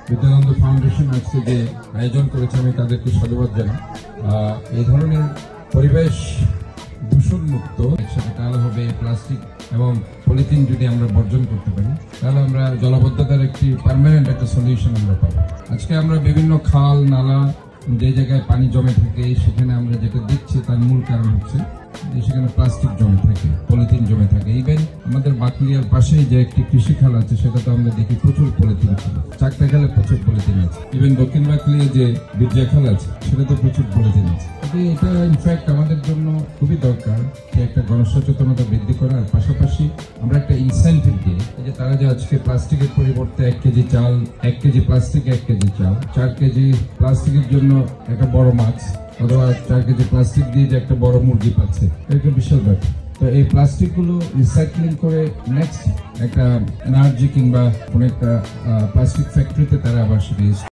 Bidyanondo foundation আজকে যে আয়োজন করেছে আমি তাদেরকে সাধুবাদ জানাই। এই ধরনের পরিবেশ দূষণ মুক্ত একসাথে কালো হবে প্লাস্টিক এবং পলিথিন যদি আমরা বর্জন করতে পারি তাহলে আমরা জলাবদ্ধতার একটি পার্মানেন্ট একটা সলিউশন আমরা পাবো। আজকে আমরা বিভিন্ন খাল নালা যে জায়গায় পানি জমে থাকে সেখানে আমরা যেটা দেখছি তার মূল কারণ হচ্ছে সেখানে প্লাস্টিক জমে থাকে, পলিথিন জমে থাকে। ইভেন আমাদের বাকলিয়ার পাশেই যে একটি কৃষি খাল আছে সেটাতে আমরা দেখি প্রচুর পলিথিন ছিল, চাকটা খালে প্রচুর পলিথিন আছে। ইভেন দক্ষিণ বাকলিয়া যে বীরজা খাল আছে সেটাতে প্রচুর পলিথিন আছে। এটা ইনফ্যাক্ট আমাদের জন্য খুবই দরকার যে একটা গণসচেতনতা বৃদ্ধি করার পাশাপাশি আমরা একটা ইনসেন্টিভ দিই যে তারা যে আজকে প্লাস্টিকের পরিবর্তে 1 কেজি চাল, 1 কেজি প্লাস্টিক 1 কেজি চাল, 4 কেজি প্লাস্টিকের জন্য একটা বড় মাছ অথবা 4 কেজি প্লাস্টিক দিয়ে যে একটা বড় মুরগি পাচ্ছে, এটা বিশাল ব্যাপার। তো এই প্লাস্টিক গুলো রিসাইক্লিং করে নেক্সট একটা এনার্জি কিংবা কোন একটা প্লাস্টিক ফ্যাক্টরিতে তারা আবার সেটা